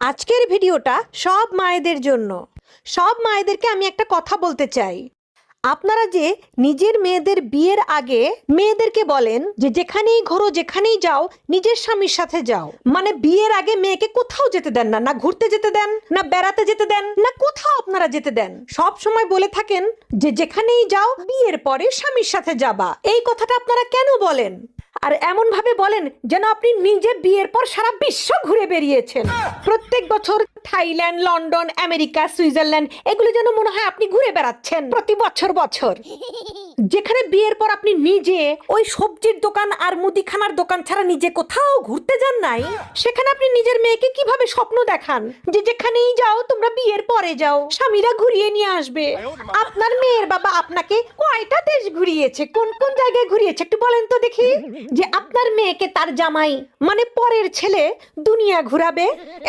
আজকের ভিডিওটা সব মায়েদের জন্য। সব মায়েদেরকে আমি একটা কথা বলতে চাই। আপনারা যে নিজের মেয়েদের বিয়ের আগে মেয়েদেরকে বলেন যে যেখানেই ঘোরো যেখানেই যাও নিজের স্বামীর সাথে যাও, মানে বিয়ের আগে মেয়েকে কোথাও যেতে দেন না, না ঘুরতে যেতে দেন, না বেড়াতে যেতে দেন, না কোথাও আপনারা যেতে দেন। সব সময় বলে থাকেন যে যেখানেই যাও বিয়ের পরে স্বামীর সাথে যাবা। এই কথাটা আপনারা কেন বলেন? আর এমন ভাবে বলেন যেন আপনি নিজে বিয়ের পর সারা বিশ্ব ঘুরে বেরিয়েছেন। প্রত্যেক বছর থাইল্যান্ড, লন্ডন, আমেরিকা, সুইজারল্যান্ড এগুলো যেন মনে হয় আপনি ঘুরে বেড়াচ্ছেন প্রতি বছর বছর। যেখানে বিয়ের পর আপনি নিজে ওই সবজির দোকান আর মুদিখানার দোকান ছাড়া নিজে কোথাও ঘুরতে যান নাই, সেখানে আপনি নিজের মেয়েকে কিভাবে স্বপ্ন দেখান যে যেখানেই যাও তোমরা বিয়ের পরে যাও, স্বামীরা ঘুরিয়ে নিয়ে আসবে। আপনার মেয়ের বাবা আপনাকে কয়টা দেশ ঘুরিয়েছে, কোন কোন জায়গায় ঘুরিয়েছে একটু বলেন তো দেখি। যে আপনার মেয়েকে তার জামাই মানে পরের ছেলে দুনিয়া ঘুরাবে,